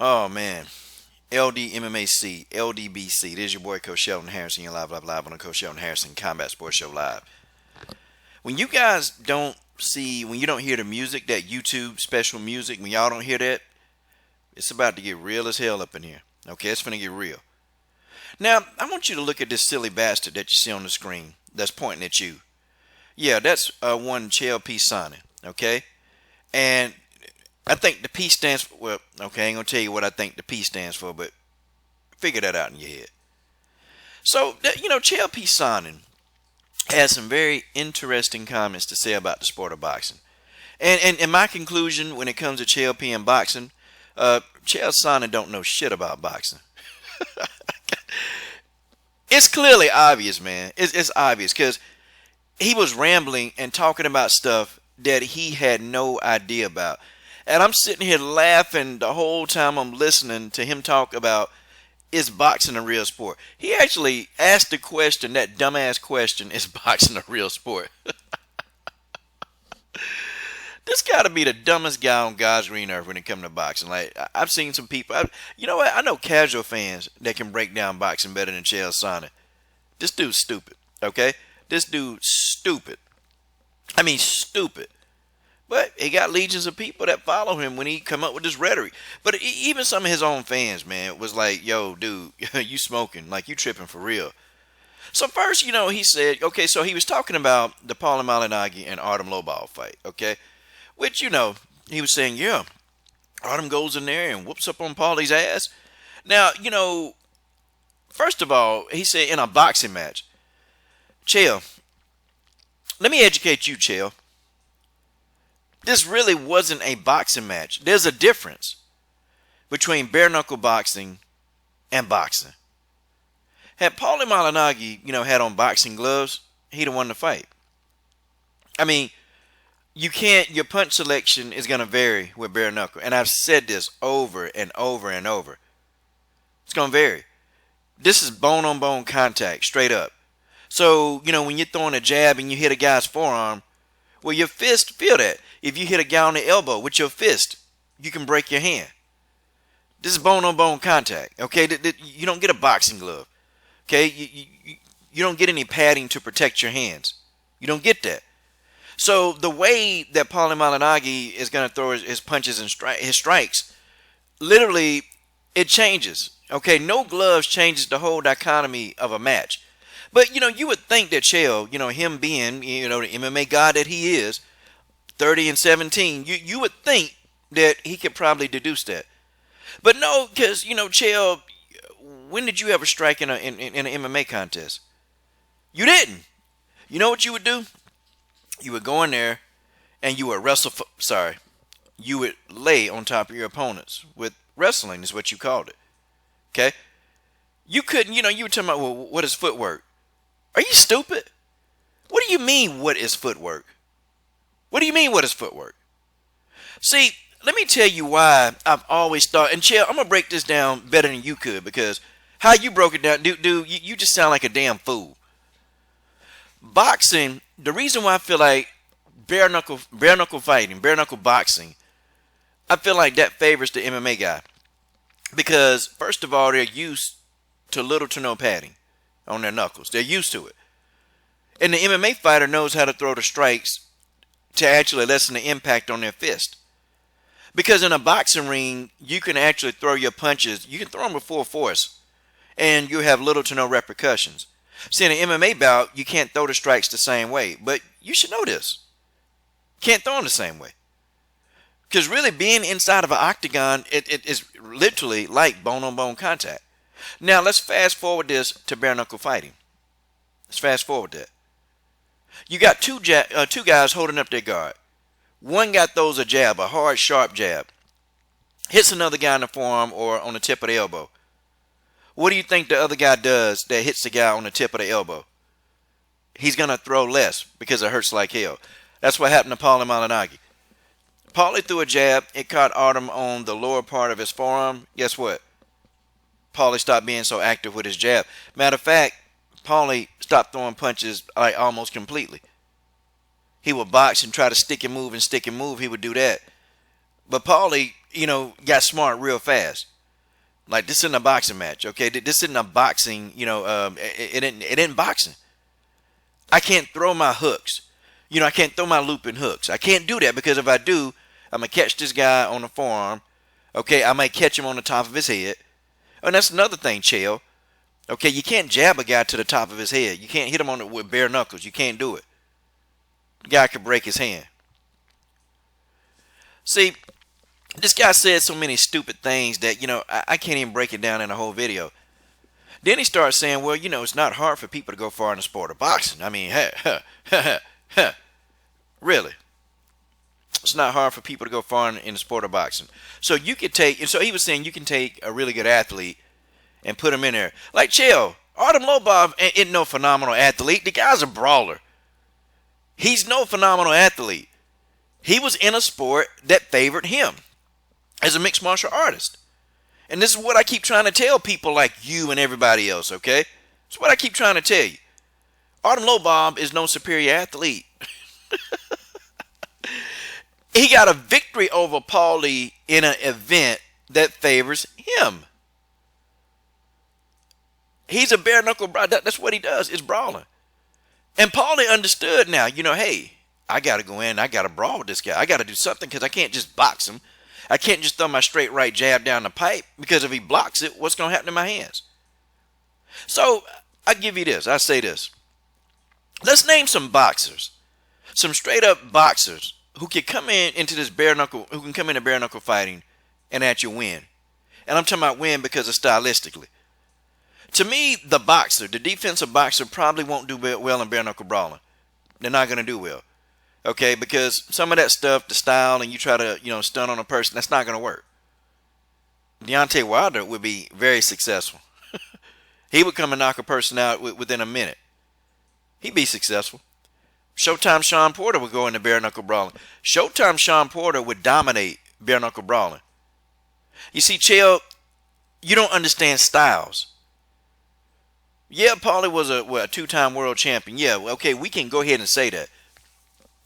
Oh man, LDMMAC, LDBC. This is your boy Coach Sheldon Harrison. You're live on the Coach Sheldon Harrison Combat Sports Show live. When you guys don't see, when you don't hear the music, that YouTube special music, when y'all don't hear that, it's about to get real as hell up in here. Okay, it's gonna get real. Now, I want you to look at this silly bastard that you see on the screen that's pointing at you. Yeah, that's one Chael Sonnen. Okay, and I think the P stands for, well, okay, I ain't gonna tell you what I think the P stands for, but figure that out in your head. So, Chael Sonnen has some very interesting comments to say about the sport of boxing. And my conclusion when it comes to Chael and boxing, Chael Sonnen don't know shit about boxing. It's clearly obvious, man. It's obvious because he was rambling and talking about stuff that he had no idea about. And I'm sitting here laughing the whole time I'm listening to him talk about, is boxing a real sport? He actually asked the question, that dumbass question, is boxing a real sport? This got to be the dumbest guy on God's green earth when it comes to boxing. Like, I've seen some people, you know what? I know casual fans that can break down boxing better than Chael Sonnen. This dude's stupid, okay? This dude's stupid. I mean, stupid. But he got legions of people that follow him when he come up with this rhetoric. But even some of his own fans, man, was like, yo, dude, you smoking. Like, you tripping for real. So first, he said, okay, so he was talking about the Paulie Malignaggi and Artem Lobov fight, okay? Which, he was saying, yeah, Artem goes in there and whoops up on Paulie's ass. Now, first of all, he said in a boxing match, Chael, let me educate you, Chael. This really wasn't a boxing match. There's a difference between bare knuckle boxing and boxing. Had Paulie Malignaggi, had on boxing gloves, he'd have won the fight. I mean, your punch selection is going to vary with bare knuckle. And I've said this over and over and over. It's going to vary. This is bone on bone contact, straight up. So, when you're throwing a jab and you hit a guy's forearm, well, your fist, feel that. If you hit a guy on the elbow with your fist, you can break your hand. This is bone-on-bone contact, okay? You don't get a boxing glove, okay? You don't get any padding to protect your hands. You don't get that. So the way that Paulie Malignaggi is going to throw his punches and his strikes, literally, it changes, okay? No gloves changes the whole dichotomy of a match. But, you would think that Chael, him being, the MMA god that he is, 30-17, you would think that he could probably deduce that. But no, because, Chael, when did you ever strike in an MMA contest? You didn't. You know what you would do? You would go in there and you would you would lay on top of your opponents. With wrestling is what you called it. Okay? You couldn't, you were talking about, well, what is footwork? Are you stupid? What do you mean, what is footwork? What do you mean, what is footwork? See, let me tell you why I've always thought, and Chael, I'm going to break this down better than you could, because how you broke it down, dude, you just sound like a damn fool. Boxing, the reason why I feel like bare knuckle fighting, bare knuckle boxing, I feel like that favors the MMA guy. Because, first of all, they're used to little to no padding on their knuckles. They're used to it. And the MMA fighter knows how to throw the strikes to actually lessen the impact on their fist. Because in a boxing ring, you can actually throw your punches, you can throw them with full force, and you have little to no repercussions. See, in an MMA bout, you can't throw the strikes the same way, but you should know this. Can't throw them the same way. Because really being inside of an octagon, it is literally like bone-on-bone contact. Now, let's fast forward this to bare knuckle fighting. Let's fast forward that. You got two guys holding up their guard. One guy throws a jab, a hard, sharp jab. Hits another guy in the forearm or on the tip of the elbow. What do you think the other guy does that hits the guy on the tip of the elbow? He's going to throw less because it hurts like hell. That's what happened to Paulie Malignaggi. Paulie threw a jab. It caught Artem on the lower part of his forearm. Guess what? Paulie stopped being so active with his jab. Matter of fact, Paulie stopped throwing punches like almost completely. He would box and try to stick and move. He would do that. But Paulie got smart real fast. Like, this isn't a boxing match, okay? This isn't a boxing, it isn't boxing. I can't throw my hooks. I can't throw my looping hooks. I can't do that because if I do, I'm going to catch this guy on the forearm. Okay, I might catch him on the top of his head. And that's another thing, Chael. Okay, you can't jab a guy to the top of his head. You can't hit him on it with bare knuckles. You can't do it. The guy could break his hand. See, this guy said so many stupid things that, I can't even break it down in a whole video. Then he starts saying, well, it's not hard for people to go far in the sport of boxing. I mean, really? It's not hard for people to go far in the sport of boxing. So you could so he was saying you can take a really good athlete and put him in there. Like Chael, Artem Lobov ain't no phenomenal athlete. The guy's a brawler. He's no phenomenal athlete. He was in a sport that favored him as a mixed martial artist. And this is what I keep trying to tell people like you and everybody else, okay? It's what I keep trying to tell you. Artem Lobov is no superior athlete. He got a victory over Paulie in an event that favors him. He's a bare knuckle brawler. That's what he does, is brawling. And Paulie understood now, hey, I got to go in. I got to brawl with this guy. I got to do something because I can't just box him. I can't just throw my straight right jab down the pipe because if he blocks it, what's going to happen to my hands? So I give you this. I say this. Let's name some boxers, some straight up boxers who can come into this bare knuckle, who can come into bare knuckle fighting and actually win. And I'm talking about win because of stylistically. To me, the defensive boxer probably won't do well in bare knuckle brawling. They're not going to do well. Okay, because some of that stuff, the style, and you try to, stun on a person, that's not going to work. Deontay Wilder would be very successful. He would come and knock a person out within a minute. He'd be successful. Showtime Sean Porter would go into bare knuckle brawling. Showtime Sean Porter would dominate bare knuckle brawling. You see, Chael, you don't understand styles. Yeah, Paulie was a two-time world champion. Yeah, okay, we can go ahead and say that.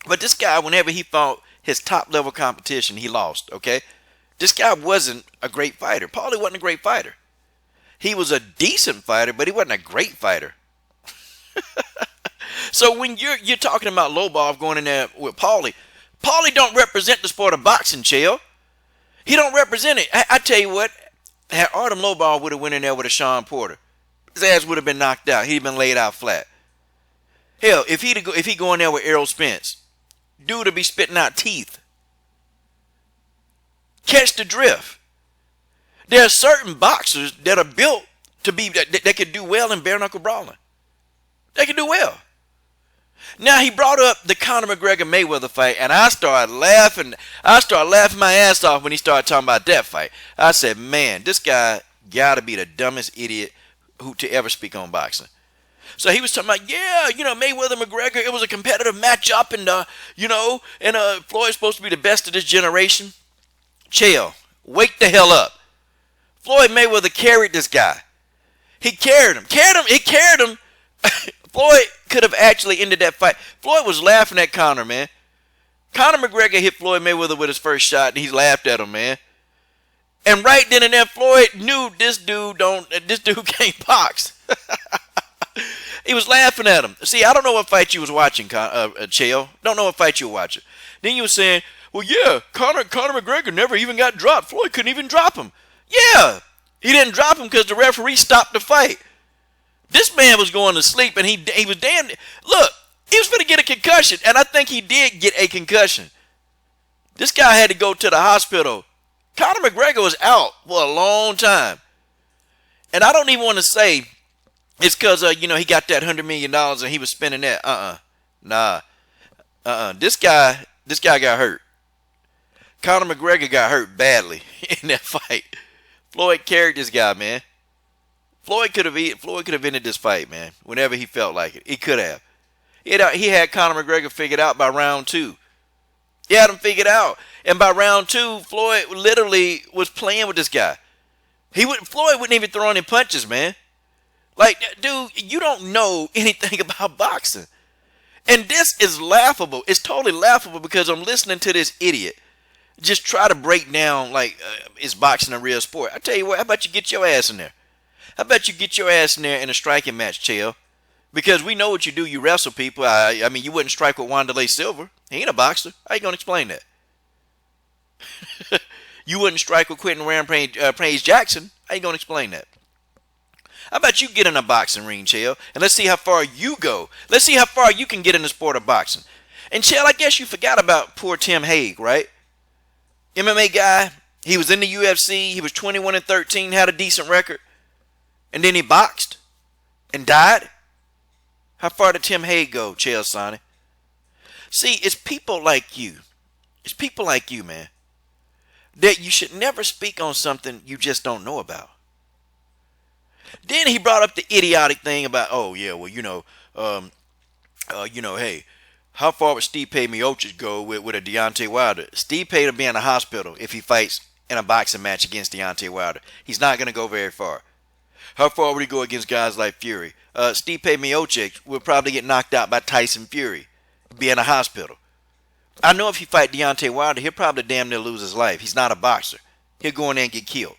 But this guy, whenever he fought his top-level competition, he lost, okay? This guy wasn't a great fighter. Paulie wasn't a great fighter. He was a decent fighter, but he wasn't a great fighter. So when you're talking about Lobov going in there with Paulie don't represent the sport of boxing, Chael. He don't represent it. I tell you what, had Artem Lobov would have went in there with a Sean Porter, his ass would have been knocked out. He'd been laid out flat. Hell, if he go in there with Errol Spence, dude would be spitting out teeth. Catch the drift. There are certain boxers that are built to be that could do well in bare knuckle brawling. They can do well. Now he brought up the Conor McGregor Mayweather fight, and I started laughing. I started laughing my ass off when he started talking about that fight. I said, man, this guy gotta be the dumbest idiot who to ever speak on boxing. So he was talking about, Mayweather McGregor, it was a competitive matchup, and Floyd's supposed to be the best of this generation. Chael, wake the hell up. Floyd Mayweather carried this guy. He carried him. He carried him. Floyd could have actually ended that fight. Floyd was laughing at Conor, man. Conor McGregor hit Floyd Mayweather with his first shot, and he laughed at him, man. And right then and there, Floyd knew this dude can't box. He was laughing at him. See, I don't know what fight you was watching, Chael. Don't know what fight you were watching. Then you were saying, well, yeah, Conor McGregor never even got dropped. Floyd couldn't even drop him. Yeah, he didn't drop him because the referee stopped the fight. This man was going to sleep, and he was damn. Look, he was going to get a concussion, and I think he did get a concussion. This guy had to go to the hospital. Conor McGregor was out for a long time, and I don't even want to say it's because he got that $100 million and he was spending that. This guy got hurt. Conor McGregor got hurt badly in that fight. Floyd carried this guy, man. Floyd could have ended this fight, man, whenever he felt like it. He could have. He had Conor McGregor figured out by round 2. He had him figured out. And by round 2, Floyd literally was playing with this guy. Floyd wouldn't even throw any punches, man. Like, dude, you don't know anything about boxing. And this is laughable. It's totally laughable because I'm listening to this idiot. Just try to break down like is boxing a real sport. I tell you what, how about you get your ass in there? How about you get your ass in there in a striking match, Chael? Because we know what you do. You wrestle people. I mean, you wouldn't strike with Wanderlei Silva. He ain't a boxer. How you gonna explain that? You wouldn't strike with Quentin Rampage Jackson. How you gonna explain that? How about you get in a boxing ring, Chael, and let's see how far you go. Let's see how far you can get in the sport of boxing. And Chael, I guess you forgot about poor Tim Hague, right? MMA guy. He was in the UFC. He was 21-13, had a decent record, and then he boxed and died. How far did Tim Hague go, Chael Sonnen? See, it's people like you. It's people like you, man, that you should never speak on something you just don't know about. Then he brought up the idiotic thing about, oh yeah, well hey, how far would Stipe Miocic go with a Deontay Wilder? Stipe will be in the hospital if he fights in a boxing match against Deontay Wilder. He's not going to go very far. How far would he go against guys like Fury? Stipe Miocic would probably get knocked out by Tyson Fury, be in a hospital. I know if he fight Deontay Wilder, he'll probably damn near lose his life. He's not a boxer. He'll go in there and get killed.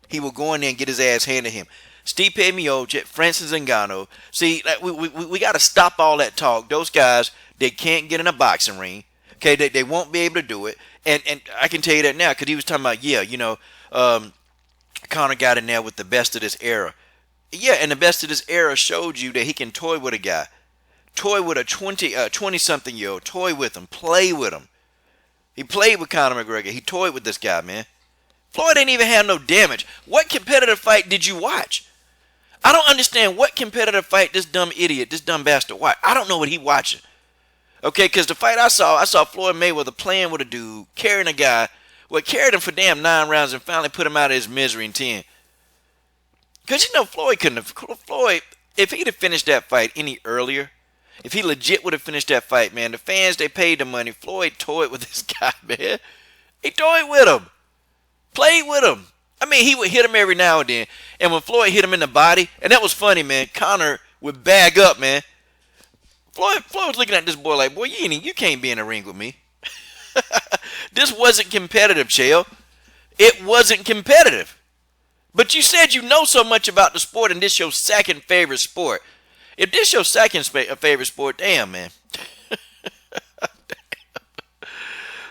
He will go in there and get his ass handed to him. Stipe Miocic, Francis Ngannou. See, we got to stop all that talk. Those guys, they can't get in a boxing ring. Okay, they won't be able to do it. And I can tell you that now because he was talking about, Conor got in there with the best of this era. Yeah, and the best of this era showed you that he can toy with a guy. Toy with a 20-something-year-old. Toy with him. Play with him. He played with Conor McGregor. He toyed with this guy, man. Floyd ain't even had no damage. What competitive fight did you watch? I don't understand what competitive fight this dumb idiot, this dumb bastard watch. I don't know what he watching. Okay, because the fight I saw Floyd Mayweather playing with a dude, carrying a guy, carried him for damn 9 rounds and finally put him out of his misery in 10. Because, Floyd couldn't have, Floyd, if he'd have finished that fight any earlier, if he legit would have finished that fight, man, the fans, they paid the money. Floyd toyed with this guy, man. He toyed with him. Played with him. I mean, he would hit him every now and then. And when Floyd hit him in the body, and that was funny, man, Conor would bag up, man. Floyd was looking at this boy like, boy, you can't be in a ring with me. This wasn't competitive, Chael. It wasn't competitive. But you said you know so much about the sport and this your second favorite sport. If this your second favorite sport, damn, man.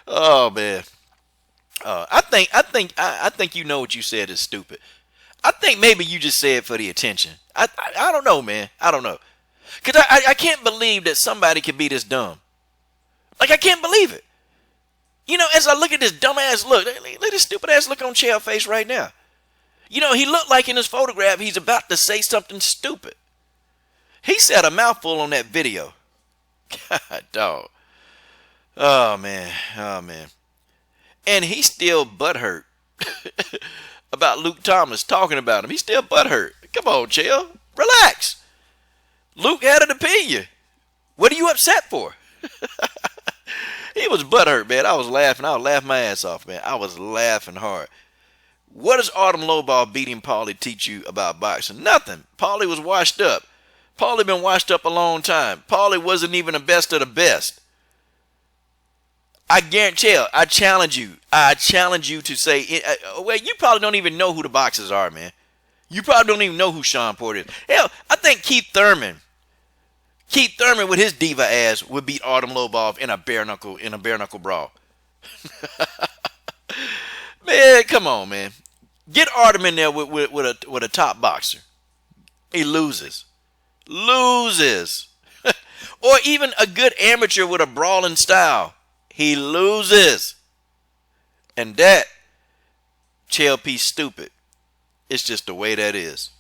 Oh, man. I think you know what you said is stupid. I think maybe you just said it for the attention. I don't know, man. I don't know. Because I can't believe that somebody could be this dumb. Like, I can't believe it. As I look at this dumbass look, look at this stupid ass look on Chael's face right now. He looked like in his photograph he's about to say something stupid. He said a mouthful on that video. God, dog. Oh, man. Oh, man. And he's still butthurt about Luke Thomas talking about him. He's still butthurt. Come on, Chael. Relax. Luke had an opinion. What are you upset for? He was butthurt, man. I was laughing. I was laughing my ass off, man. I was laughing hard. What does Artem Lobov beating Paulie teach you about boxing? Nothing. Paulie was washed up. Paulie been washed up a long time. Paulie wasn't even the best of the best. I guarantee you, I challenge you to say, well, you probably don't even know who the boxers are, man. You probably don't even know who Sean Porter is. Hell, I think Keith Thurman with his diva ass would beat Artem Lobov in a bare knuckle brawl. Man, come on, man. Get Artem in there with a top boxer. He loses. Or even a good amateur with a brawling style. He loses. And that, Chael P. stupid. It's just the way that is.